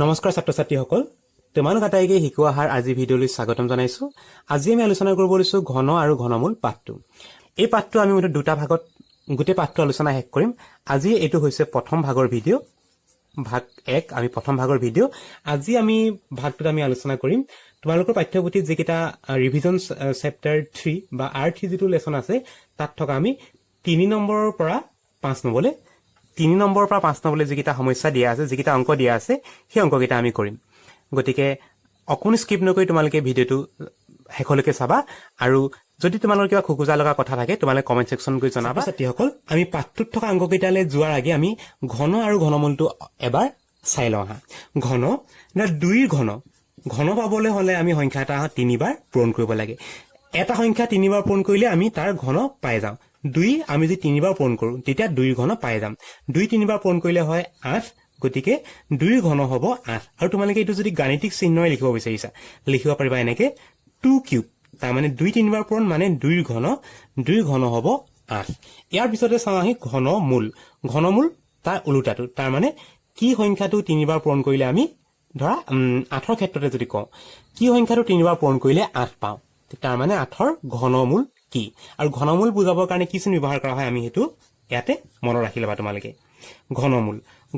নমস্কাৰ ছাত্ৰ ছাত্ৰীসকল, তোমালোক আটাইকে শিকোৱা আহাৰ আজি ভিডিঅ'লৈ স্বাগতম জনাইছো। আজি আমি আলোচনা কৰিব লৈছো ঘন আৰু ঘনমূল পাঠটো। এই পাঠটো আমি মুঠতে দুটা ভাগত গোটেই পাঠটো আলোচনা শেষ কৰিম। আজি এইটো হৈছে প্ৰথম ভাগৰ ভিডিঅ', ভাগ 1 আমি প্ৰথম ভাগৰ ভিডিঅ'। আজি আমি ভাগটোত আমি আলোচনা কৰিম তোমালোকৰ পাঠ্যপুথিত যিকেইটা ৰিভিজন চেপ্টাৰ 3 বা R3 যিটো লেসন আছে তাত থকা আমি 3 নম্বৰৰ পৰা 5 নম্বৰলৈ 3 নম্বৰৰ পৰা 5 নম্বৰলৈ যিকেইটা সমস্যা দিয়া আছে, যিকেইটা অংক দিয়া আছে, সেই অংককেইটা আমি কৰিম। গতিকে অকণো স্কিপ নকৰি তোমালোকে ভিডিঅ'টো শেষলৈকে চাবা আৰু যদি তোমালোকৰ কিবা খোকোজা লগা কথা থাকে তোমালোকে কমেণ্ট ছেকশ্যন কৰি জনাবা। ছাত্ৰীসকল, আমি পাঠটোত থকা অংককেইটালৈ যোৱাৰ আগে আমি ঘন আৰু ঘনমূলটো এবাৰ চাই লওঁ আহা। ঘন না 2ৰ ঘন পাবলৈ হ'লে আমি সংখ্যা এটা 3 বাৰ পূৰণ কৰিব লাগে। এটা সংখ্যা 3 বাৰ পূৰণ কৰিলে আমি তাৰ ঘন পাই যাওঁ। 2 আমি যদি 3 বাৰ পূৰণ কৰো তেতিয়া 2ৰ ঘন পাই যাম। 2 3 বাৰ পূৰণ কৰিলে হয় 8, গতিকে 2ৰ ঘন হ'ব 8। আৰু তোমালোকে এইটো যদি গাণিতিক চিহ্নৰে লিখিব বিচাৰিছা লিখিব পাৰিবা এনেকে 2 কিউব, তাৰ মানে 2 3 বাৰ পূৰণ মানে 2ৰ ঘন হ'ব 8। ইয়াৰ পিছতে চাওঁ আহি ঘনমূল তাৰ ওলোটাটো, তাৰ মানে কি সংখ্যাটো 3 বাৰ পূৰণ কৰিলে আমি ধৰা 8ৰ ক্ষেত্ৰতে যদি কওঁ কি সংখ্যাটো 3 বাৰ পূৰণ কৰিলে 8 পাওঁ, তাৰ মানে 8ৰ ঘনমূল কি। আৰু ঘনমূল বুজাবৰ কাৰণে কি চিহ্ন ব্যৱহাৰ কৰা হয় আমি সেইটো ইয়াতে মনত ৰাখি ল'বা তোমালোকে।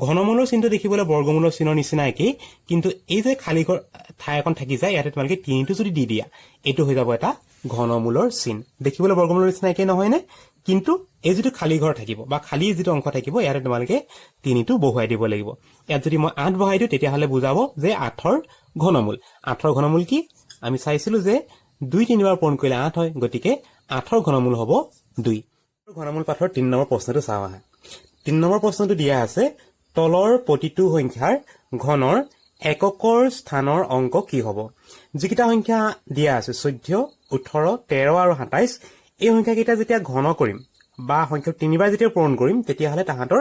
ঘনমূলৰ চিহ্নটো দেখিবলৈ বৰ্গমূলৰ চিহ্নৰ নিচিনা একেই, কিন্তু এই যে খালী ঠাই এখন থাকি যায় ইয়াতে তোমালোকে 3টো যদি দি দিয়া এইটো হৈ যাব এটা ঘনমূলৰ চিহ্ন। দেখিবলৈ বৰ্গমূলৰ নিচিনা একেই নহয়নে? কিন্তু এই যিটো খালী ঘৰ থাকিব বা খালী যিটো অংশ থাকিব ইয়াতে তোমালোকে 3টো বহুৱাই দিব লাগিব। ইয়াত যদি মই 8 বহাই দিওঁ তেতিয়াহ'লে বুজাব যে 8ৰ ঘনমূল। 8ৰ ঘনমূল কি? আমি চাইছিলো যে 2 3 বাৰ পূৰণ কৰিলে 8 হয়, গতিকে 8ৰ ঘনমূল হ'ব 2। ঘনমূল পাঠৰ 3 নম্বৰ প্ৰশ্নটো চাওঁ আহা। 3 নম্বৰ প্ৰশ্নটো দিয়া আছে তলৰ প্ৰতিটো সংখ্যাৰ ঘনৰ এককৰ স্থানৰ অংক কি হ'ব। যিকেইটা সংখ্যা দিয়া আছে 14, 18, 13 আৰু 27, এই সংখ্যাকেইটা যেতিয়া ঘন কৰিম বা সংখ্যা 3 বাৰ যেতিয়া পূৰণ কৰিম তেতিয়াহ'লে তাহাঁতৰ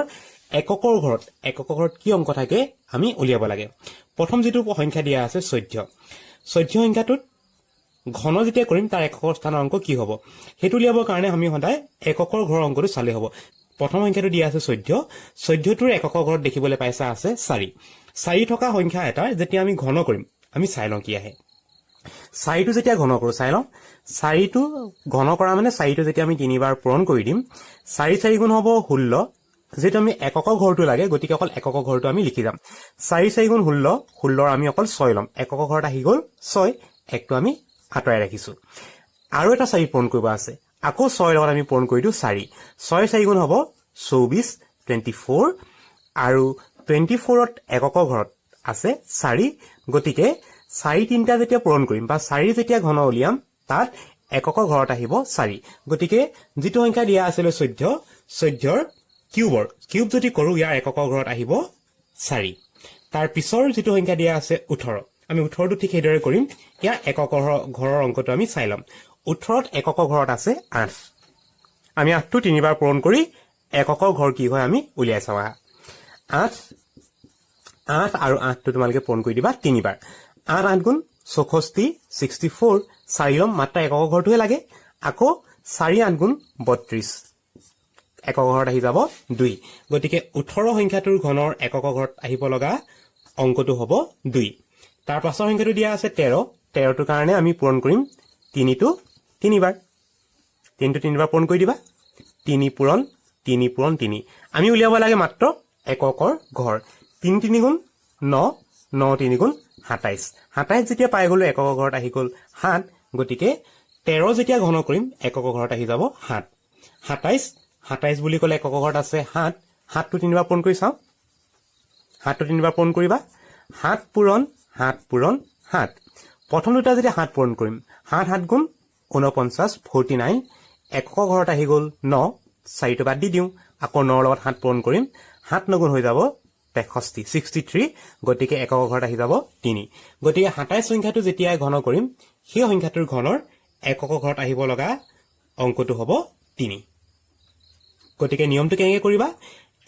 এককৰ ঘৰত কি অংক থাকে আমি উলিয়াব লাগে। প্ৰথম যিটো সংখ্যা দিয়া আছে 14 সংখ্যাটোত ঘন যেতিয়া কৰিম তাৰ এককৰ স্থানৰ অংক কি হ'ব সেইটো উলিয়াবৰ কাৰণে আমি সদায় এককৰ ঘৰৰ অংকটো চালে হ'ব। প্ৰথম সংখ্যাটো দিয়া আছে 14টোৰ এককৰ ঘৰত দেখিবলৈ পাইছা আছে 4 থকা সংখ্যা এটাৰ যেতিয়া আমি ঘন কৰিম আমি চাই লওঁ কি আহে। 4টো যেতিয়া ঘন কৰো চাই লওঁ। 4টো ঘন কৰা মানে 4টো যেতিয়া আমি 3 বাৰ পূৰণ কৰি দিম 4 4 গুণ হ'ব 16। যেহেতু আমি এককৰ ঘৰটো লাগে গতিকে অকল এককৰ ঘৰটো আমি লিখি যাম। 4 4 গুণ 16ৰ আমি অকল 6 ল'ম। এককৰ ঘৰত আহি গ'ল 6, একটো আমি আঁতৰাই ৰাখিছো। আৰু এটা 4 পূৰণ কৰিব আছে, আকৌ 6ৰ লগত আমি পূৰণ কৰি দিওঁ 4। 6 4 গুণ হ'ব 24, 24 আৰু 24ত এককৰ ঘৰত আছে 4, গতিকে 4 3টা যেতিয়া পূৰণ কৰিম বা 4 যেতিয়া ঘন উলিয়াম তাত এককৰ ঘৰত আহিব 4। গতিকে যিটো সংখ্যা দিয়া আছিলে 14ৰ কিউব যদি কৰো ইয়াৰ এককৰ ঘৰত আহিব 4। তাৰ পিছৰ যিটো সংখ্যা দিয়া আছে 18, আমি 18টো ঠিক সেইদৰে কৰিম। ইয়াৰ এককৰ ঘৰৰ অংকটো আমি চাই ল'ম। 18ত এককৰ ঘৰত আছে 8। আমি 8টো 3 বাৰ পূৰণ কৰি এককৰ ঘৰ কি হয় আমি উলিয়াই চাওঁ। 8 আৰু 8টো তোমালোকে পূৰণ কৰি দিবা 3 বাৰ। 8 8 গুণ 64, 64, 4 ল'ম, মাত্ৰ এককৰ ঘৰটোহে লাগে। আকৌ 4 8 গুণ 32, এককৰ ঘৰত আহি যাব 2। গতিকে 18 সংখ্যাটোৰ ঘনৰ এককৰ ঘৰত আহিব লগা অংকটো হ'ব 2। তাৰ পাছৰ সংখ্যাটো দিয়া আছে 13টোৰ কাৰণে আমি পূৰণ কৰিম 3টো 3 বাৰ। 3টো 3 বাৰ পূৰণ কৰি দিবা। 3 পূৰণ 3। আমি উলিয়াব লাগে মাত্ৰ এককৰ ঘৰ। 3 3 গুণ 9, 9 3 গুণ 27। 27 যেতিয়া পাই গ'লো এককৰ ঘৰত আহি গ'ল 7, গতিকে 13 যেতিয়া ঘন কৰিম এককৰ ঘৰত আহি যাব 7। 27 বুলি ক'লে এককৰ ঘৰত আছে 7। 7টো 3 বাৰ পূৰণ কৰি চাওঁ। 7টো 3 বাৰ পূৰণ কৰিবা। 7 পূৰণ 7। প্ৰথম দুটা যেতিয়া 7 পূৰণ কৰিম 7 7 গুণ 49, 49, এককৰ ঘৰত আহি গ'ল 9, 4টো বাদ দি দিওঁ। আকৌ 9ৰ লগত 7 পূৰণ কৰিম, 7 9 গুণ হৈ যাব 63, 63, গতিকে এককৰ ঘৰত আহি যাব 3। গতিকে 27 সংখ্যাটো যেতিয়া ঘন কৰিম সেই সংখ্যাটোৰ ঘনৰ এককৰ ঘৰত আহিব লগা অংকটো হ'ব 3। গতিকে নিয়মটো কেনেকৈ কৰিবা?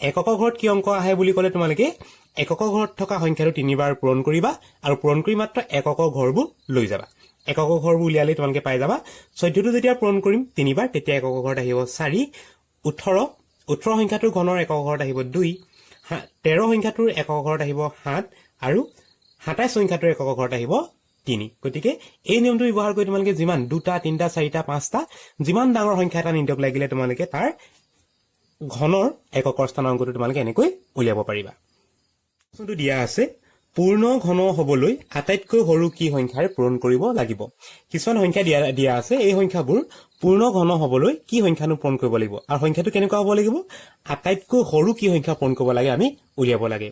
এককৰ ঘৰত কি অংক আহে বুলি ক'লে তোমালোকে এককৰ ঘৰত থকা সংখ্যাটো 3 বাৰ পূৰণ কৰিবা আৰু পূৰণ কৰি মাত্ৰ এককৰ ঘৰবোৰ লৈ যাবা। এককৰ ঘৰবোৰ উলিয়ালে তোমালোকে পাই যাবা 14টো যেতিয়া পূৰণ কৰিম 3 বাৰ তেতিয়া এককৰ ঘৰত আহিব 4। 18 সংখ্যাটোৰ ঘনৰ এককৰ ঘৰত আহিব 2। 13 সংখ্যাটোৰ এককৰ ঘৰত আহিব 7 আৰু 27 সংখ্যাটোৰ একক ঘৰত আহিব 3 গতিকে এই নিয়মটো ব্যৱহাৰ কৰি তোমালোকে যিমান 2টা 3টা 4টা 5টা যিমান ডাঙৰ সংখ্যা এটা নিদিয়ক লাগিলে তোমালোকে তাৰ ঘনৰ এককৰ স্থানাংকটো তোমালোকে এনেকৈ উলিয়াব পাৰিবা প্ৰশ্নটো দিয়া আছে পূৰ্ণ ঘন হবলৈ আটাইতকৈ সৰু কি সংখ্যাৰ পূৰণ কৰিব লাগিব কিছুমান সংখ্যা দিয়া আছে এই সংখ্যাবোৰ পূৰ্ণ ঘন হবলৈ কি সংখ্যানো পূৰণ কৰিব লাগিব আৰু সংখ্যাটো কেনেকুৱা হ'ব লাগিব আটাইতকৈ সৰু কি সংখ্যা পূৰণ কৰিব লাগে আমি উলিয়াব লাগে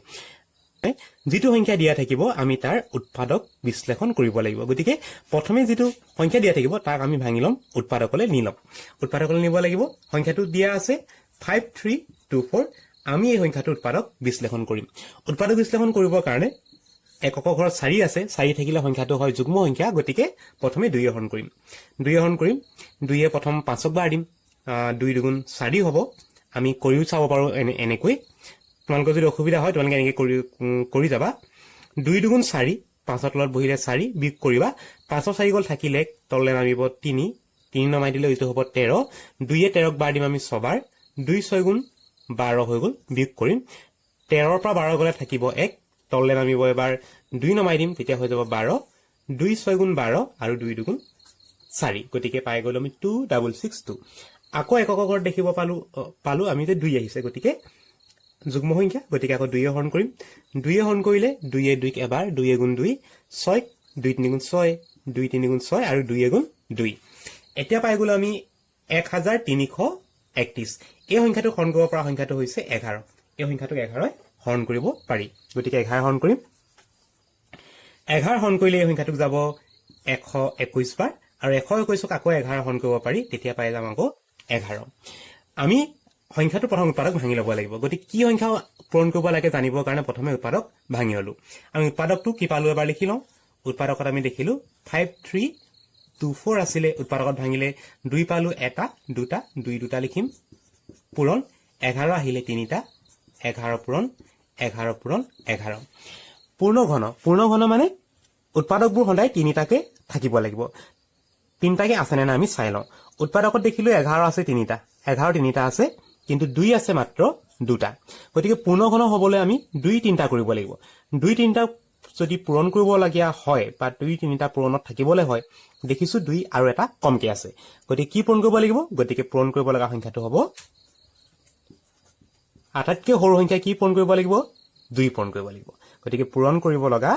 যিটো সংখ্যা দিয়া থাকিব আমি তাৰ উৎপাদক বিশ্লেষণ কৰিব লাগিব গতিকে প্ৰথমে যিটো সংখ্যা দিয়া থাকিব তাক আমি ভাঙি লম উৎপাদকলৈ নি লম উৎপাদকলৈ নিব লাগিব সংখ্যাটো দিয়া আছে 5324 আমি এই সংখ্যাটো উৎপাদক বিশ্লেষণ কৰিম উৎপাদক বিশ্লেষণ কৰিবৰ কাৰণে একক ঘৰত 4 আছে 4 থাকিলে সংখ্যাটো হয় যুগ্ম সংখ্যা গতিকে প্ৰথমে 2 হৰণ কৰিম 2 হৰণ কৰিম 2 এ প্ৰথম 5ক বাৰ দিম 2 দুগুণ 4 হ'ব আমি কৰিও চাব পাৰো এনেকৈ তোমালোকৰ যদি অসুবিধা হয় তোমালোকে এনেকৈ কৰি যাবা 2 দুগুণ 4 5ৰ তলত বহিলে 4 বিয়োগ কৰিবা 5ৰ 4 গল থাকিলে তললৈ নামিব 3 3 নমাই দিলে এইটো হ'ব 13 2 এ 13ক বাৰ দিম আমি 6 বাৰ 2 6 গুণ 12 হৈ গল বিয়োগ কৰিম 13ৰ পৰা 12 গলে থাকিব 1 তললৈ নামিব এবাৰ 2 নমাই দিম তেতিয়া হৈ যাব 12 2 6 গুণ 12 আৰু 2 দুগুণ 4 গতিকে পাই গলো আমি 2662 আকৌ একক ঘৰত দেখিব পালো আমি যে 2 আহিছে গতিকে যুগ্ম সংখ্যা গতিকে আকৌ 2 হৰণ কৰিম 2 হৰণ কৰিলে 2 এ 2ক এবাৰ 2 গুণ 2 6 2 3 গুণ 6 2 3 গুণ 6 আৰু 2 গুণ 2 এতিয়া পাই গলো আমি 1331 এই সংখ্যাটো হৰণ কৰিব পৰা সংখ্যাটো হৈছে 11 এই সংখ্যাটোক 11 হৰণ কৰিব পাৰি গতিকে 11 হৰণ কৰিম 11 হৰণ কৰিলে এই সংখ্যাটোক যাব 121 বাৰ আৰু 121ক আকৌ 11 হৰণ কৰিব পাৰি তেতিয়া পাই যাম আকৌ 11 আমি সংখ্যাটো প্ৰথম উৎপাদক ভাঙি ল'ব লাগিব গতিকে কি সংখ্যা পূৰণ কৰিব লাগে জানিবৰ কাৰণে প্ৰথমে উৎপাদক ভাঙি ললো আমি উৎপাদকটো কি পালো এবাৰ লিখি লওঁ উৎপাদকত আমি দেখিলো 5324 আছিলে উৎপাদকত ভাঙিলে 2 পালো এটা দুটা 2 দুটা লিখিম পূৰণ 11 আহিলে 3টা 11 পূৰণ 11 পূৰণ 11 পূৰ্ণ ঘন মানে উৎপাদকবোৰ সদায় 3টাকে থাকিব লাগিব 3টাকে আছে নে না আমি চাই লওঁ উৎপাদকত দেখিলো 11 আছে 3টা 11 3টা আছে কিন্তু 2 আছে মাত্ৰ 2টা গতিকে পূৰ্ণ ঘন হবলৈ আমি 2 3টা কৰিব লাগিব 2 3টা যদি পূৰণ কৰিব লগিয়া হয় বা 2 3টা পূৰণত থাকিবলৈ হয় দেখিছো 2 আৰু এটা কমকে আছে গতিকে কি পূৰণ কৰিব লাগিব গতিকে পূৰণ কৰিব লগা সংখ্যাটো হ'ব আটাইতকৈ সৰু সংখ্যা কি পূৰণ কৰিব লাগিব 2 পূৰণ কৰিব লাগিব গতিকে পূৰণ কৰিব লগা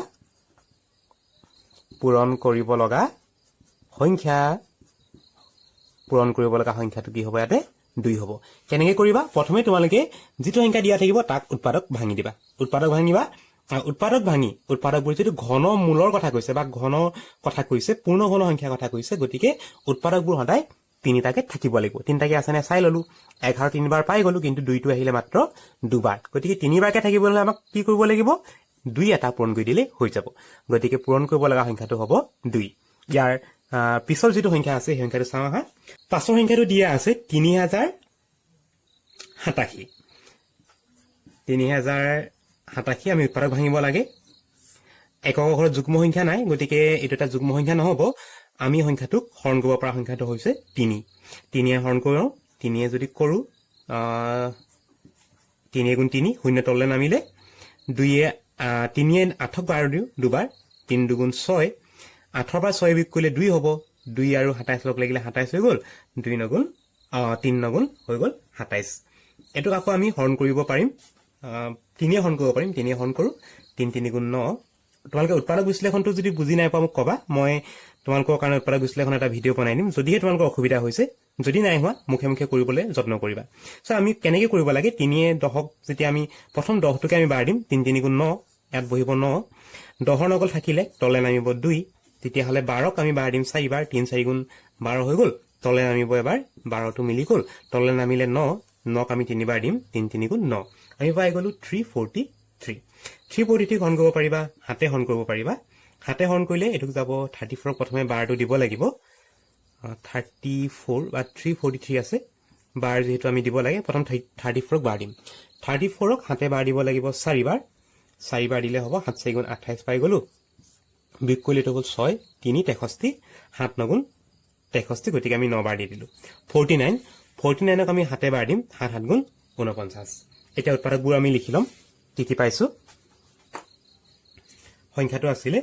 সংখ্যাটো কি হ'ব ইয়াতে 2 হ'ব কেনেকৈ কৰিবা প্ৰথমে তোমালোকে যিটো সংখ্যা দিয়া থাকিব তাক উৎপাদক ভাঙি দিবা উৎপাদক ভাঙি উৎপাদকবোৰ যিটো ঘন মূলৰ কথা কৈছে বা ঘন কথা কৈছে পূৰ্ণ ঘন সংখ্যাৰ কথা কৈছে গতিকে উৎপাদকবোৰ সদায় 3টাকে থাকিব লাগিব 3টাকে আছে নে চাই ললো 11 3বাৰ পাই গলো কিন্তু 2টো আহিলে মাত্ৰ 2বাৰ গতিকে 3বাৰকে থাকিবলৈ আমাক কি কৰিব লাগিব 2 এটা পূৰণ কৰি দিলে হৈ যাব গতিকে পূৰণ কৰিব লগা সংখ্যাটো হ'ব 2 ইয়াৰ পিছৰ যিটো সংখ্যা আছে সেই সংখ্যাটো চাওঁ আহা পাছৰ সংখ্যাটো দিয়া আছে 3087 আমি উৎপাদক ভাঙিব লাগে একক ঘৰত যুগ্ম সংখ্যা নাই গতিকে এইটো এটা যুগ্ম সংখ্যা নহব আমি সংখ্যাটোক হৰণ কৰিব পৰা সংখ্যাটো হৈছে 3 এ হৰণ কৰোঁ 3 এ যদি কৰো 3 গুণ 3 শূন্য তললৈ নামিলে 2 এ 3 এ 8ক বাৰ দিওঁ দুবাৰ 3 দুগুণ 6 8ৰ পৰা 6 বিয়োগ কৰিলে 2 হ'ব 2 আৰু 27 লগ লাগিলে 27 হৈ গ'ল 2 নগুণ 3 নগুণ হৈ গ'ল 27 এটোক আকৌ আমি হৰণ কৰিব পাৰিম 3 এ হৰণ কৰিব পাৰিম 3 এ হৰণ কৰো 3 3 গুণ 9 তোমালোকে উৎপাদক বিশ্লেষণটো যদি বুজি নাই পোৱা মোক কবা মই তোমালোকৰ কাৰণে উৎপাদক বিশ্লেষণ এটা ভিডিঅ' বনাই দিম যদিহে তোমালোকৰ অসুবিধা হৈছে যদি নাই হোৱা মুখে মুখে কৰিবলৈ যত্ন কৰিবা সো আমি কেনেকৈ কৰিব লাগে 3 এ 10ক যেতিয়া আমি প্ৰথম 10টোকে আমি বাৰ দিম 3 3 গুণ 9 ইয়াত বহিব 9 10ৰ নগল থাকিলে তলে নামিব 2 তেতিয়া হলে 12ক আমি বাৰ দিম 4 বাৰ 3 4 গুণ 12 হৈ গ'ল তলে নামিব এবাৰ 12টো মিলি গ'ল তলে নামিলে 9 9ক আমি 3 বাৰ দিম 3 3 গুণ 9 আমি পাই গ'লো 343 হৰণ কৰিব পাৰিবা হাতে হৰণ কৰিব পাৰিবা হাতে হৰণ কৰিলে এটুক যাব 34ক প্ৰথমে বাৰটো দিব লাগিব 34 বা 343 আছে বাৰ যেহেতু আমি দিব লাগে প্ৰথম 34ক বাৰ দিম 34ক হাতে বাৰ দিব লাগিব 4 বাৰ 4 বাৰ দিলে হ'ব 7 4 গুণ 28 পাই গ'লো বিয়োগ কৰিলে তো হ'ল 6 3 63 7 9 গুণ 63 গতিকে আমি 9 বাৰ দি দিলো 49ক আমি হাতে বাৰ দিম 7 7 গুণ 49 এতিয়া উৎপাদকবোৰ আমি লিখি লম কি কি পাইছো সংখ্যাটো আছিলে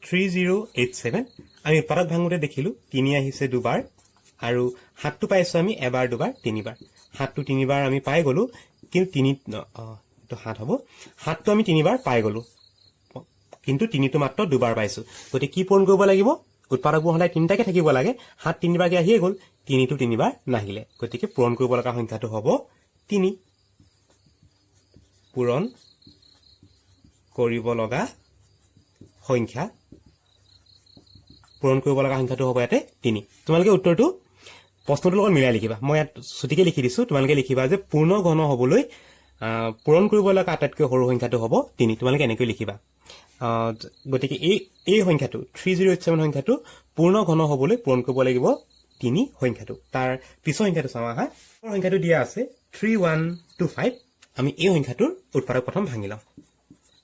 3087 আমি উৎপাদক ভাঙোতে দেখিলো 3 আহিছে দুবাৰ আৰু 7টো পাইছো আমি এবাৰ দুবাৰ তিনিবাৰ 7টো তিনিবাৰ আমি পাই গলো কিন্তু 7 হ'ব 7টো আমি তিনিবাৰ পাই গলো কিন্তু 3টো মাত্ৰ দুবাৰ পাইছো গতিকে কি পূৰণ কৰিব লাগিব উৎপাদকবোৰ সদায় তিনিটাকে থাকিব লাগে 7 তিনিবাৰকে আহিয়ে গ'ল 3টো তিনিবাৰ নাহিলে গতিকে পূৰণ কৰিব লগা সংখ্যাটো হ'ব 3 পূৰণ কৰিব লগা সংখ্যা পূৰণ কৰিব লগা সংখ্যাটো হ'ব ইয়াতে 3 তোমালোকে উত্তৰটো প্ৰশ্নটোৰ লগত মিলাই লিখিবা মই ইয়াত ছুটিকে লিখি দিছো তোমালোকে লিখিবা যে পূৰ্ণ ঘন হ'বলৈ পূৰণ কৰিব লগা আটাইতকৈ সৰু সংখ্যাটো হ'ব 3 তোমালোকে এনেকৈ লিখিবা গতিকে এই সংখ্যাটো 3087 সংখ্যাটো পূৰ্ণ ঘন হ'বলৈ পূৰণ কৰিব লাগিব 3 সংখ্যাটো তাৰ পিছৰ সংখ্যাটো চাওঁ আহা সংখ্যাটো দিয়া আছে 3125 আমি এই সংখ্যাটোৰ উৎপাদক প্ৰথম ভাঙি লওঁ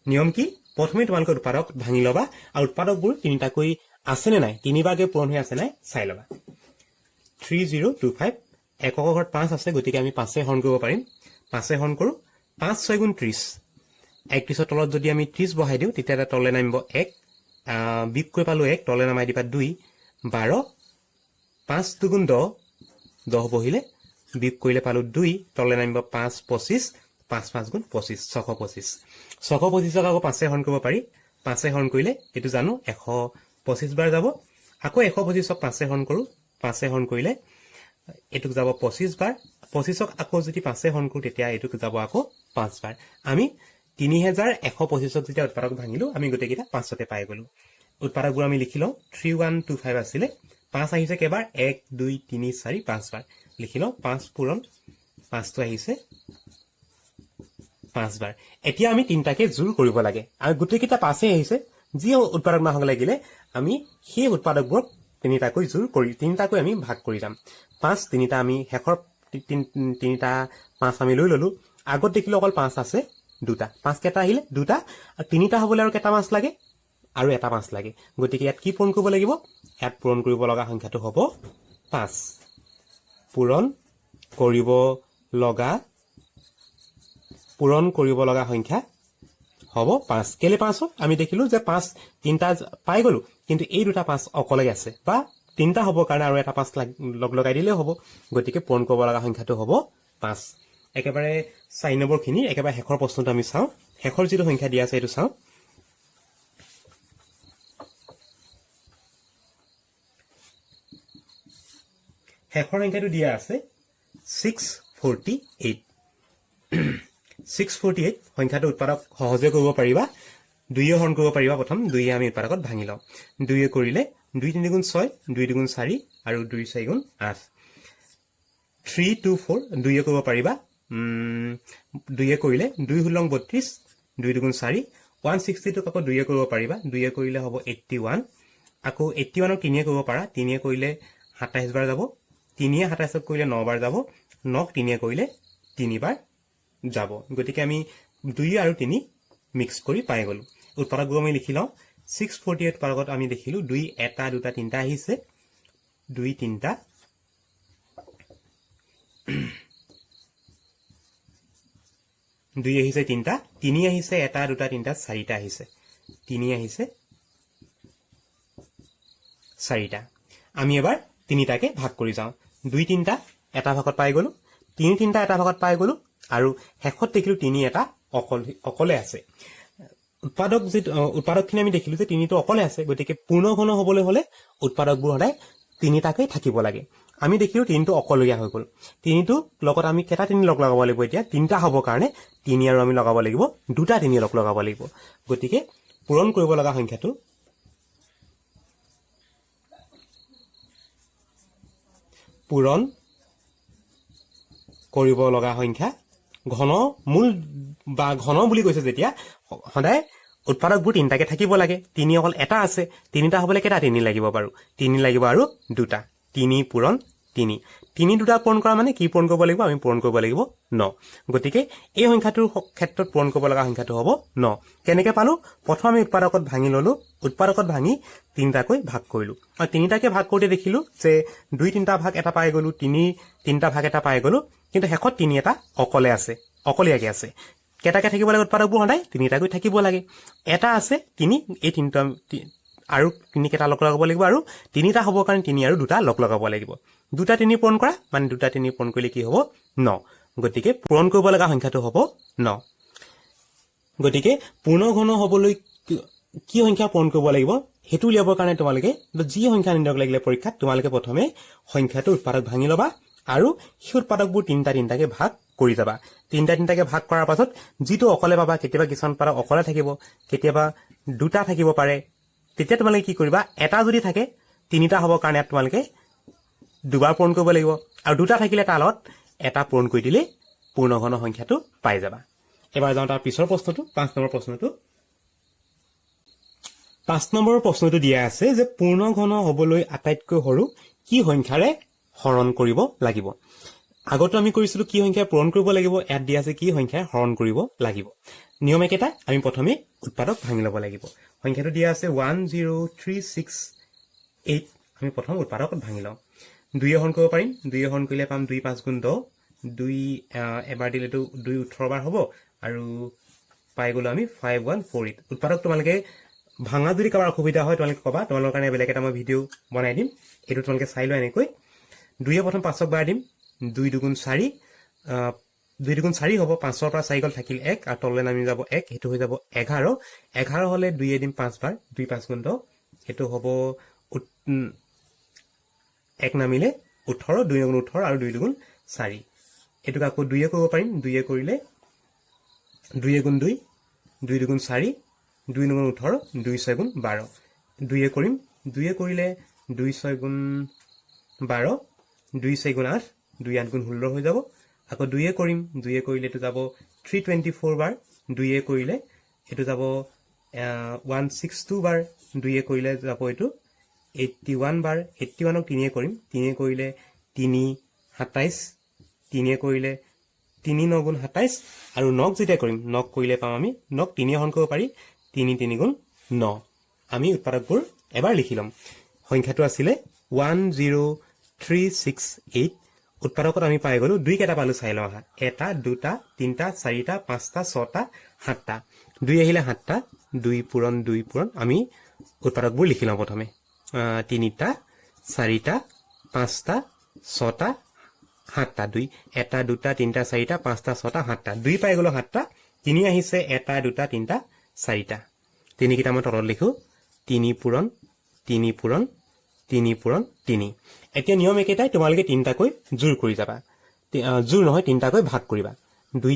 নিয়ম কি প্ৰথমে তোমালোকে উৎপাদক ভাঙি ল'বা আৰু উৎপাদকবোৰ তিনিটাকৈ আছে নে নাই তিনিবাৰকে পূৰণ হৈ আছে নাই চাই ল'বা 3025 এককৰ ঘৰত 5 আছে গতিকে আমি 5 হৰণ কৰিব পাৰিম 5 হৰণ কৰো 5 6 গুণ 30 31ৰ তলত যদি আমি 30 বহাই দিওঁ তেতিয়া তলে নামিব 1 বিপ কৈ পালো 1 তলে নামাই দিবা 2 12 5 দুগুণ 10 10 বহিলে বিপ কৰিলে পালো 2 তলে নামিব 5 25 5 5 গুণ 25 625 625ক আকৌ 5 হৰণ কৰিব পাৰি 5 হৰণ কৰিলে এটো জানো 125 বাৰ যাব আকৌ 125ক 5 হৰণ কৰো 5 হৰণ কৰিলে এটুক যাব 25 বাৰ 25ক আকৌ যদি 5 হৰণ কৰো তেতিয়া এটুক যাব আকৌ 5 বাৰ আমি 3125ক যেতিয়া উৎপাদক ভাঙিলো আমি গোটেইকেইটা 5তে পাই গলো উৎপাদকবোৰ আমি লিখি লওঁ 3125 আছিলে 5 আহিছে কেবাৰ 1 2 3 4 5 বাৰ লিখি লওঁ 5 পূৰণ 5টো আহিছে 5 বাৰ এতিয়া আমি তিনটাকে জোৰ কৰিব লাগে আৰু গোটেইকেইটা 5 আহিছে যি উৎপাদক মাহক লাগিলে আমি সেই উৎপাদকবোৰ তিনিটাকৈ জোৰ কৰি তিনিটাকৈ আমি ভাগ কৰি যাম 5 তিনিটা আমি শেষৰ তিনিটা 5 আমি লৈ ললো আগত দেখিলো অকল 5 আছে দুটা 5 কেটা আহিলে দুটা আৰু তিনিটা হ'বলৈ আৰু কেটা 5 লাগে আৰু এটা 5 লাগে গতিকে ইয়াত কি পূৰণ কৰিব লাগিব ইয়াত পূৰণ কৰিব লগা সংখ্যাটো হ'ব 5 পূৰণ কৰিব লগা সংখ্যা হ'ব 5 কেলে 5 আমি দেখিলো যে 5 তিনটা পাই গলো কিন্তু এই দুটা 5 অকলে আছে বা তিনটা হ'ব কাৰণে আৰু এটা 5 লগ লগাই দিলে হ'ব গতিকে পূৰণ কৰিব লগা সংখ্যাটো হ'ব 5 একেবাৰে 4 নম্বৰ খিনি একেবাৰে শেষৰ প্ৰশ্নটো আমি চাওঁ শেষৰ যিটো সংখ্যা দিয়া আছে এইটো চাওঁ শেষৰ সংখ্যাটো দিয়া আছে 648 648 সংখ্যাটো উৎপাদক সহজে কৰিব পাৰিবা 2 হৰণ কৰিব পাৰিবা প্ৰথম 2 আমি উৎপাদকত ভাঙি লওঁ 2 কৰিলে 2 3 গুণ 6 2 2 গুণ 4 আৰু 2 4 গুণ 8 324 2 কৰিব পাৰিবা 2 কৰিলে 2 ষোল্ল 32 2 2 গুণ 4 162 আকৌ 2 কৰিব পাৰিবা 2 কৰিলে হ'ব 81 আকৌ 81ক 3 কৰিব পাৰা 3 কৰিলে 27 বাৰ যাব 3 27ক কৰিলে 9 বাৰ যাব 9ক 3 কৰিলে 3 বাৰ যাব গতিকে আমি 2 আৰু 3 মিক্স কৰি পাই গলো উৎপাদকবোৰ আমি লিখি লওঁ 648 পাৰগত আমি দেখিলো 2 এটা দুটা তিনটা আহিছে 2 তিনটা 2 আহিছে তিনটা 3 আহিছে এটা দুটা তিনটা 4টা আহিছে 3 আহিছে 4টা আমি এবাৰ তিনিটাকে ভাগ কৰি যাওঁ 2 তিনটা এটা ভাগত পাই গলো 3 তিনটা এটা ভাগত পাই গলো আৰু শেষত দেখিলো 3 এটা অকলে আছে উৎপাদকখিনি আমি দেখিলো যে 3টো অকলে আছে গতিকে পূৰ্ণ ঘন হ'বলৈ হলে উৎপাদকবোৰ সদায় তিনিটাকৈ থাকিব লাগে আমি দেখিলো 3টো অকলৰীয়া হৈ গল 3টো লগত আমি কেটা 3 লগ লগাব লাগিব এতিয়া 3টা হ'ব কাৰণে 3 আৰু আমি লগাব লাগিব দুটা 3 লগ লগাব লাগিব গতিকে পূৰণ কৰিব লগা সংখ্যাটো পূৰণ কৰিব লগা সংখ্যা ঘন মূল বা ঘন বুলি কৈছে যেতিয়া সদায় উৎপাদকবোৰ তিনিটাকে থাকিব লাগে 3 অকল এটা আছে তিনিটা হ'বলৈ কেটা 3 লাগিব বাৰু 3 লাগিব আৰু দুটা 3 পূৰণ 3 দুটা পূৰণ কৰা মানে কি পূৰণ কৰিব লাগিব আমি পূৰণ কৰিব লাগিব 9 গতিকে এই সংখ্যাটোৰ ক্ষেত্ৰত পূৰণ কৰিব লগা সংখ্যাটো হ'ব 9 কেনেকৈ পালো প্ৰথম আমি উৎপাদকত ভাঙি ললো উৎপাদকত ভাঙি তিনিটাকৈ ভাগ কৰিলো আৰু তিনিটাকে ভাগ কৰোঁতে দেখিলো যে 2 তিনটা ভাগ এটা পাই গলো 3 তিনটা ভাগ এটা পাই গলো কিন্তু শেষত 3 এটা অকলে আছে অকলীয়াকে আছে কেইটাকে থাকিব লাগে উৎপাদকবোৰ সদায় তিনিটাকৈ থাকিব লাগে এটা আছে তিনি এই তিনিটা আৰু তিনি কেইটা লগ লগাব লাগিব আৰু তিনিটা হ'বৰ কাৰণে তিনি আৰু দুটা লগ লগাব লাগিব দুটা তিনি পূৰণ কৰা মানে দুটা তিনি পূৰণ কৰিলে কি হ'ব 9 গতিকে পূৰণ কৰিব লগা সংখ্যাটো হ'ব 9 গতিকে পূৰ্ণ ঘন হ'বলৈ কি সংখ্যা পূৰণ কৰিব লাগিব হেতু উলিয়াবৰ কাৰণে তোমালোকে যি সংখ্যা নিৰ্ণয় লাগিলে পৰীক্ষাত তোমালোকে প্ৰথমে সংখ্যাটো উৎপাদক ভাঙি ল'বা আৰু সেই উৎপাদকবোৰ তিনিটাকে ভাগ কৰি যাবা তিনিটাকে ভাগ কৰাৰ পাছত যিটো অকলে পাবা কেতিয়াবা কিছুমান উৎপাদক অকলে থাকিব কেতিয়াবা দুটা থাকিব পাৰে তেতিয়া তোমালোকে কি কৰিবা এটা যদি থাকে তিনিটা হ'বৰ কাৰণে তোমালোকে দুবাৰ পূৰণ কৰিব লাগিব আৰু দুটা থাকিলে তাৰ লগত এটা পূৰণ কৰি দিলে পূৰ্ণ ঘন সংখ্যাটো পাই যাবা এবাৰ যাওঁ তাৰ পিছৰ প্ৰশ্নটো 5 নম্বৰ প্ৰশ্নটো 5 নম্বৰ প্ৰশ্নটো দিয়া আছে যে পূৰ্ণ ঘন হ'বলৈ আটাইতকৈ সৰু কি সংখ্যাৰে হৰণ কৰিব লাগিব আগতে আমি কৰিছিলো কি সংখ্যাৰে পূৰণ কৰিব লাগিব ইয়াত দিয়া আছে কি সংখ্যাৰে হৰণ কৰিব লাগিব নিয়ম একেটা আমি প্ৰথমে উৎপাদক ভাঙি ল'ব লাগিব সংখ্যাটো দিয়া আছে 10368 আমি প্ৰথম উৎপাদকত ভাঙি লওঁ 2 হৰণ কৰিব পাৰিম 2 হৰণ কৰিলে পাম 2 5 গুণ 10 2 এবাৰ দিলেতো 2 18 বাৰ হ'ব আৰু পাই গ'লো আমি 5148 উৎপাদক তোমালোকে ভাঙা যদি কাৰোবাৰ অসুবিধা হয় তোমালোকে ক'বা তোমালোকৰ কাৰণে বেলেগ এটা মই ভিডিঅ' বনাই দিম এইটো তোমালোকে চাই লোৱা এনেকৈ 2 প্ৰথম 5ক বাৰ দিম 2 দুগুণ 4 2 দুগুণ 4 হ'ব 5ৰ পৰা 4 গ'ল থাকিল 1 আৰু তললৈ নামি যাব 1 সেইটো হৈ যাব 11 11 হ'লে 2 দিম 5 বাৰ 2 5 গুণ 10 সেইটো হ'ব 1 নামিলে 18 2 গুণ 18 আৰু 2 দুগুণ 4 এটোক আকৌ 2 কৰিব পাৰিম 2 কৰিলে 2 গুণ 2 2 দুগুণ 4 2 গুণ 18 2 6 গুণ 12 2 কৰিম 2 কৰিলে 2 6 গুণ 12 2 6 গুণ 8 2 8 গুণ 16 হৈ যাব আকৌ 2 কৰিম 2 কৰিলে এটো যাব 324 বাৰ 2 কৰিলে এটো যাব 162 বাৰ 2 কৰিলে যাব এটো 81 বাৰ 81ক 3 কৰিম 3 কৰিলে 3 27 3 কৰিলে 3 9 গুণ 27 আৰু 9 যেতিয়া কৰিম 9 কৰিলে পাম আমি 9 3 হৰণ কৰিব পাৰি 3 3 গুণ 9 আমি উৎপাদকবোৰ এবাৰ লিখি লম সংখ্যাটো আছিলে 10368 উৎপাদকত আমি পাই গলো দুই কেটা পালো চাই লওঁ এটা দুটা তিনটা চাৰিটা পাঁচটা ছটা সাতটা 2 আহিলে 7টা 2 পূৰণ আমি উৎপাদকবোৰ লিখি লওঁ প্ৰথমে 3টা 4টা 5টা 6টা 7টা 2 এটা দুটা তিনটা চাৰিটা পাঁচটা ছটা 7টা 2 পাই গলো 7টা 3 আহিছে এটা দুটা তিনটা চাৰিটা 3 কিটা মই তলত লিখো 3 পূৰণ 3 এতিয়া নিয়ম একেটাই তোমালোকে তিনটাকৈ জোৰ কৰি যাবা জোৰ নহয় তিনটাকৈ ভাগ কৰিবা 2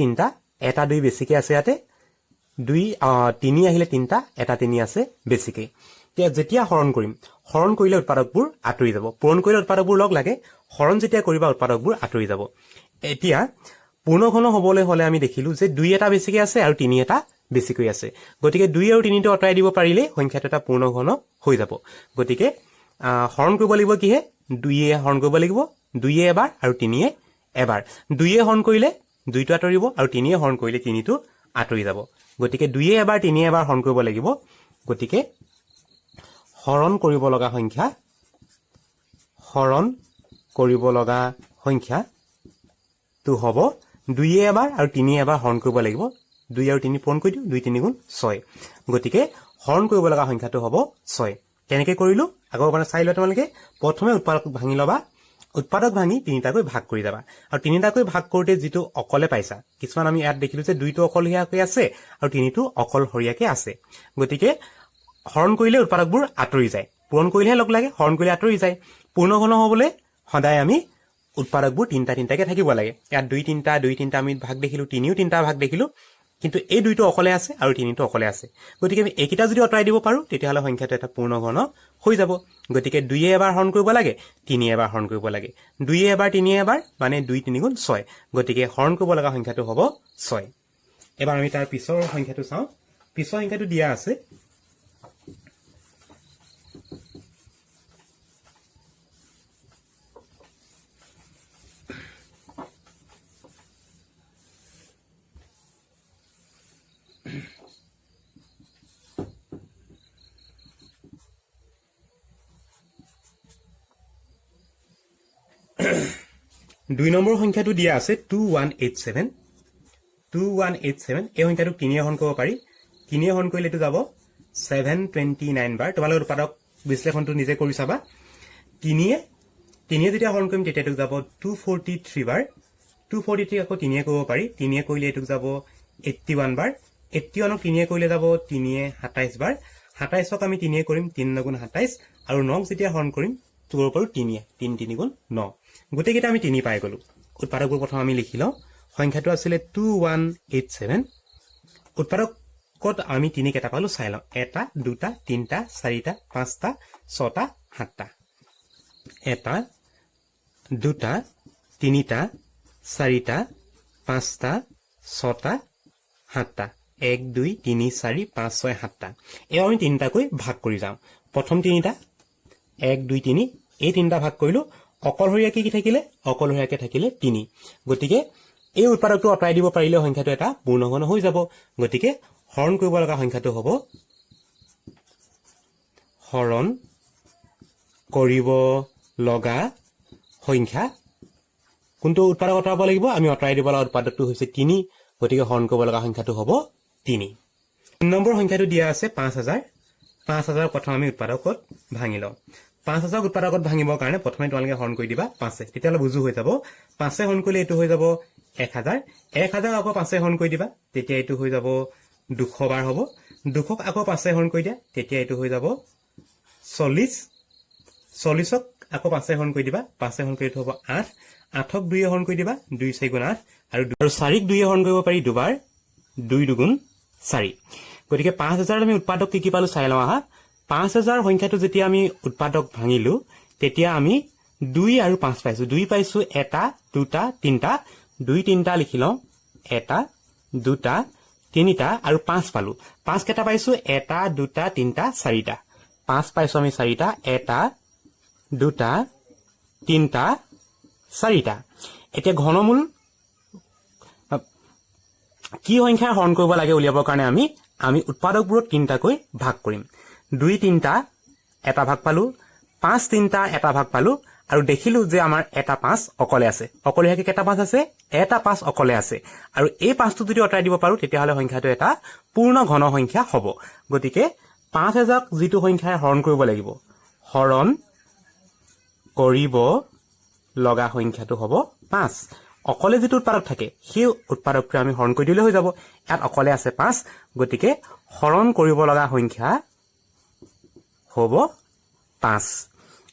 3টা এটা 2 বেছিকে আছে ইয়াতে 3 আহিলে 3টা এটা 3 আছে বেছিকে যেতিয়া হৰণ কৰিম হৰণ কৰিলে উৎপাদকবোৰ আঁতৰি যাব পূৰণ কৰিলে উৎপাদকবোৰ লগ লাগে হৰণ যেতিয়া কৰিবা উৎপাদকবোৰ আঁতৰি যাব এতিয়া পূৰ্ণ ঘন হ'বলৈ হলে আমি দেখিলো যে 2 এটা বেছিকে আছে আৰু 3 এটা বেছিকৈ আছে গতিকে 2 আৰু 3 টো আঁতৰাই দিব পাৰিলে সংখ্যাটো এটা পূৰ্ণ ঘন হৈ যাব গতিকে হৰণ কৰিব লাগিব কিহে 2 হৰণ কৰিব লাগিব 2 এবাৰ আৰু 3 এবাৰ 2 হৰণ কৰিলে 2 টো আঁতৰিব আৰু 3 হৰণ কৰিলে 3 টো আঁতৰি যাব গতিকে 2 এবাৰ 3 এবাৰ হৰণ কৰিব লাগিব গতিকে হৰণ কৰিব লগা সংখ্যা তো হ'ব 2 এবাৰ আৰু 3 এবাৰ হৰণ কৰিব লাগিব 2 আৰু 3 পূৰণ কৰি দিও 2 3 গুণ 6 গতিকে হৰণ কৰিব লগা সংখ্যাটো হ'ব 6 কেনেকৈ কৰিলো আগৰ পৰা চাই লোৱা তোমালোকে প্ৰথমে উৎপাদক ভাঙি লবা উৎপাদক ভাঙি তিনিটাকৈ ভাগ কৰি যাবা আৰু তিনিটাকৈ ভাগ কৰোতে যেটো অকলে পাইছা কিছুমান আমি ইয়াত দেখিলো যে 2টো অকলহৰীয়াকৈ আছে আৰু 3টো অকলহৰীয়াকৈ আছে গতিকে হৰণ কৰিলে উৎপাদকবোৰ আঁতৰি যায় পূৰণ কৰিলেহে লগ লাগে হৰণ কৰিলে আঁতৰি যায় পূৰ্ণ ঘন হ'বলৈ সদায় আমি উৎপাদকবোৰ তিনটাকে থাকিব লাগে ইয়াত 2 3টা আমি ভাগ দেখিলো 3ও 3টা ভাগ দেখিলো কিন্তু এই 2টো অকলে আছে আৰু 3টো অকলে আছে গতিকে আমি এইকিটা যদি আঁতৰাই দিব পাৰো তেতিয়াহলে সংখ্যাটো এটা পূৰ্ণ ঘন হৈ যাব গতিকে 2 এবাৰ হৰণ কৰিব লাগে 3 এবাৰ হৰণ কৰিব লাগে 2 এবাৰ 3 এবাৰ মানে 2 3 গুণ 6 গতিকে হৰণ কৰিব লগা সংখ্যাটো হ'ব 6 এবাৰ আমি তাৰ পিছৰ সংখ্যাটো চাওঁ পিছৰ সংখ্যাটো দিয়া আছে 2 নম্বৰ সংখ্যাটো দিয়া আছে 2187 2187 এই সংখ্যাটো 3 হৰণ কৰিব পাৰি 3 হৰণ কৰিলে এইটো যাব 729 বাৰ তোমালোকৰ উৎপাদক বিশ্লেষণটো নিজে কৰি চাবা 3 যেতিয়া হৰণ কৰিম তেতিয়া এইটো যাব 243 বাৰ 243 আকৌ 3 কৰিব পাৰি 3 কৰিলে এইটো যাব 81 বাৰ 81 ক 3 কৰিলে যাব 3 27 বাৰ 27ক আমি 3 কৰিম 3 9 27 আৰু 9 যেতিয়া হৰণ কৰিম তোৰ ওপৰত 3 3 গুণ 9 গোটেইকেইটা আমি 3 পাই গলো উৎপাদকবোৰ প্ৰথম আমি লিখি লওঁ সংখ্যাটো আছিল 2187 উৎপাদকত আমি 3 কেটা পালো চাই লওঁ 1 2 3 4 5 6 7 1 2 3 4 5 6 7 1 2 3 4 5 6 7 এই আমি 3টাকৈ ভাগ কৰি যাওঁ প্ৰথম 3টা 1 2 3 এই 3টা ভাগ কৰিলো অকলহৰীয়াকে কি থাকিলে অকলহৰীয়াকে থাকিলে 3 গতিকে এই উৎপাদকটো অতৰাই দিব পাৰিলে সংখ্যাটো এটা পূৰ্ণঘন হৈ যাব গতিকে হৰণ কৰিব লগা সংখ্যাটো হ'ব হৰণ কৰিব লগা সংখ্যা কোনটো উৎপাদক অতৰাব লাগিব আমি অতৰাই দিব লগা উৎপাদকটো হৈছে 3 গতিকে হৰণ কৰিব লগা সংখ্যাটো হ'ব 3 নম্বৰ সংখ্যাটো দিয়া আছে 5000 5000 প্ৰথম আমি উৎপাদকত ভাঙি লওঁ 5000 উৎপাদকত ভাঙিবৰ কাৰণে প্ৰথমে তোমালোকে হৰণ কৰি দিবা 5 তেতিয়ালে বুজু হৈ যাব 5 হৰণ কৰিলে এটো হৈ যাব 1000 1000 আকৌ 5 হৰণ কৰি দিবা তেতিয়া এটো হৈ যাব 200 বাৰ হ'ব 200ক আকৌ 5 হৰণ কৰি দিয়া তেতিয়া এটো হৈ যাব 40 40ক আকৌ 5 হৰণ কৰি দিবা 5 হৰণ কৰি হ'ব 8 8ক 2 হৰণ কৰি দিবা 2 4 গুণ 8 আৰু 4ক 2 হৰণ কৰিব পাৰি দুবাৰ 2 2 গুণ 4 গতিকে 5000 আমি উৎপাদক কি পালো চাই লওঁ আহা 5000 সংখ্যাটো যেতিয়া আমি উৎপাদক ভাঙিলো তেতিয়া আমি 2 আৰু 5 পাইছো 2 পাইছো এটা দুটা তিনটা 2 3টা লিখি লওঁ এটা দুটা তিনিটা আৰু 5 পালো 5 কেটা পাইছো এটা দুটা তিনটা চাৰিটা 5 পাইছো আমি চাৰিটা এটা দুটা তিনটা চাৰিটা এতিয়া ঘনমূল কি সংখ্যা হৰণ কৰিব লাগে উলিয়াবৰ কাৰণে আমি উৎপাদকবোৰত তিনটাকৈ ভাগ কৰিম 2 3টা এটা ভাগ পালো 5 3টা এটা ভাগ পালো আৰু দেখিলো যে আমাৰ এটা 5 অকলে আছে অকলেহাকে কেটা 5 আছে এটা 5 অকলে আছে আৰু এই 5টো যদি অতৰাই দিব পাৰো তেতিয়া হলে সংখ্যাটো এটা পূৰ্ণ ঘন সংখ্যা হ'ব গতিকে 5000ক যেটো সংখ্যাই হৰণ কৰিব লাগিব হৰণ কৰিব লগা সংখ্যাটো হ'ব 5 অকলে যেটো উৎপাদক থাকে সেই উৎপাদকটো আমি হৰণ কৰি দিলে হৈ যাব ইয়াত অকলে আছে 5 গতিকে হৰণ কৰিব লগা সংখ্যা হ'ব 5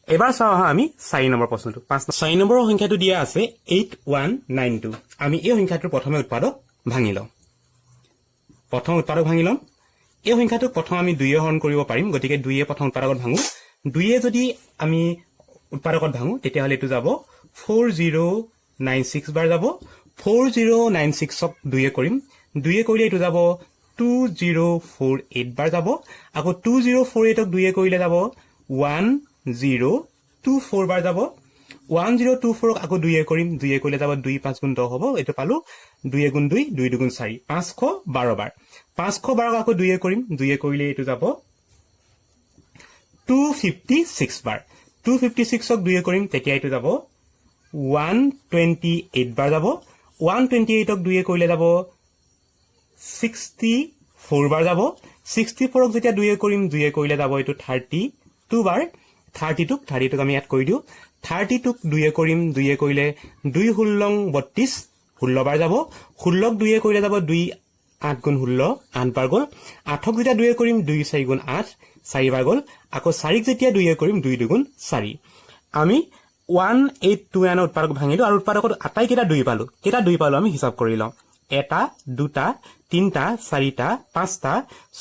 এবাৰ চাও আমি 4 নম্বৰ প্ৰশ্নটো 4 নম্বৰ সংখ্যাটো দিয়া আছে 8192 আমি এই সংখ্যাটোৰ প্ৰথমে উৎপাদক ভাঙি লওঁ প্ৰথম উৎপাদক ভাঙি লম এই সংখ্যাটো প্ৰথম আমি 2 হৰণ কৰিব পাৰিম গতিকে 2 এ প্ৰথম উৎপাদকত ভাঙো 2 এ যদি আমি উৎপাদকত ভাঙো তেতিয়া হলে এটো যাব 4096 বাৰ যাব 4096ক 2 এ কৰিম 2 এ কৰিলে এটো যাব 2048 বাৰ যাব আকৌ 2048ক 2 এ কৰিলে যাব 1024 বাৰ যাব 1024ক আকৌ 2 এ কৰিম 2 এ কৰিলে যাব 2 5 গুণ 10 হ'ব এটো পালো 2 গুণ 2 2 2 গুণ 4 512 বাৰ 512ক আকৌ 2 এ কৰিম 2 এ কৰিলে এটো যাব 256 বাৰ 256ক 2 এ কৰিম তেতিয়া এটো যাব 128 বাৰ যাব 128ক 2 এ কৰিলে যাব 64 বাৰ যাব 64ক যেতিয়া 2 এ কৰিম 2 এ কৰিলে যাব এটো 32 বাৰ 32ক আমি ইয়াত কৰি দিও 32ক 2 এ কৰিম 2 এ কৰিলে 2 16 32 16 বাৰ যাব 16ক 2 এ কৰিলে যাব 2 8 গুণ 16 8 বাৰ গল 8ক যেতিয়া 2 এ কৰিম 2 4 গুণ 8 4 বাৰ গল আকৌ 4ক যেতিয়া 2 এ কৰিম 2 2 গুণ 4 আমি 1829 উৎপাদক ভাঙিলো আৰু উৎপাদকত আটাই কেটা 2 পালো কেটা 2 পালো আমি হিসাব কৰি লওঁ এটা দুটা তিনটা চাৰিটা পাঁচটা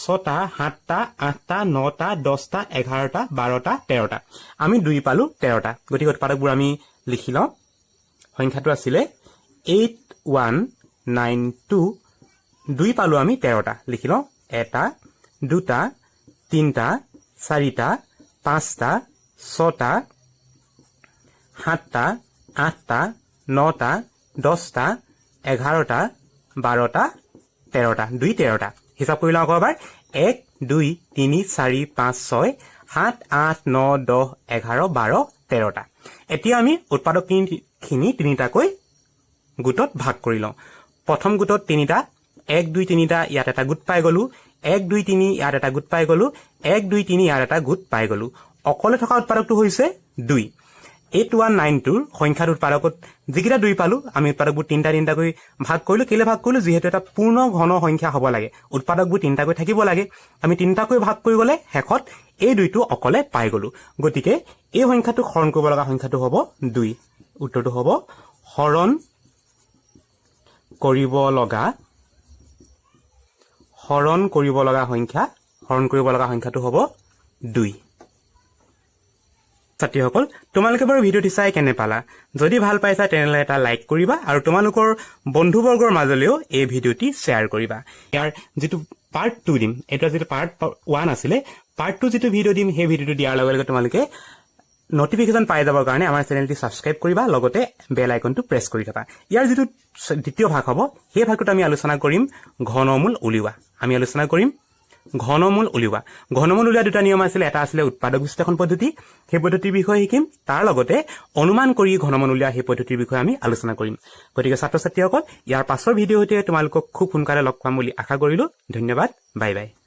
ছটা সাতটা আঠটা নটা 10টা 11টা 12টা 13টা আমি 2 পালো 13টা গতিকে উৎপাদকবোৰ আমি লিখি লওঁ সংখ্যাটো আছিল 8192 2 পালো আমি 13টা লিখি লওঁ এটা দুটা তিনটা চাৰিটা পাঁচটা ছটা সাতটা আঠটা নটা 10টা 11টা 12টা 13টা 2 13টা হিসাব কৰি লওঁ আকবাৰ 1 2 3 4 5 6 7 8 9 10 11 12 13টা এতিয়া আমি উৎপাদক খিনি তিনিটাকৈ গোটত ভাগ কৰি লওঁ প্ৰথম গোটত 3টা 1 2 3টা ইয়াত এটা গোট পাই গলো 1 2 3 ইয়াত এটা গোট পাই গলো 1 2 3 ইয়াত এটা গোট পাই গলো অকলে থকা উৎপাদকটো হৈছে 2 8192 সংখ্যাৰ উৎপাদকত যিকিটা 2 পালো আমি উৎপাদকবোৰ 3টা কৈ ভাগ কৰিলো কেলে ভাগ কৰিলো যেহেতু এটা পূৰ্ণ ঘন সংখ্যা হ'ব লাগে উৎপাদকবোৰ 3টা কৈ থাকিব লাগে আমি 3টা কৈ ভাগ কৰি গলে শেষত এই 2টো অকলে পাই গলো গতিকে এই সংখ্যাটো হৰণ কৰিব লগা সংখ্যাটো হ'ব 2 উত্তৰটো হ'ব হৰণ কৰিব লগা সংখ্যাটো হ'ব 2 ছাত্ৰীসকল তোমালোকে বাৰু ভিডিঅ'টি চাই কেনে পালা যদি ভাল পাইছা তেনেহলে এটা লাইক কৰিবা আৰু তোমালোকৰ বন্ধুবৰ্গৰ মাজলৈও এই ভিডিঅ'টি শ্বেয়াৰ কৰিবা ইয়াৰ যেটো পাৰ্ট 2 দিম এটা যেটো পাৰ্ট 1 আছিল পাৰ্ট 2 যেটো ভিডিঅ' দিম সেই ভিডিঅ'টো দিয়াৰ লগে লগে তোমালোকে নটিফিকেশন পাই যাবৰ কাৰণে আমাৰ চেনেলটি সাবস্ক্ৰাইব কৰিবা লগতে বেল আইকনটো প্ৰেছ কৰি থবা ইয়াৰ যেটো দ্বিতীয় ভাগ হ'ব সেই ভাগটো আমি আলোচনা কৰিম ঘনমূল উলিওৱা ঘনমূল উলিওৱা দুটা নিয়ম আছিল এটা আছিল উৎপাদক বিশ্লেষণ পদ্ধতি সেই পদ্ধতিৰ বিষয়ে শিকিম তাৰ লগতে অনুমান কৰি ঘনমূল উলিওৱা সেই পদ্ধতিৰ বিষয়ে আমি আলোচনা কৰিম গতিকে ছাত্ৰ ছাত্ৰীসকল ইয়াৰ পাছৰ ভিডিঅ'তে তোমালোকক খুব সোনকালে লগ পাম বুলি আশা কৰিলো ধন্যবাদ বাই বাই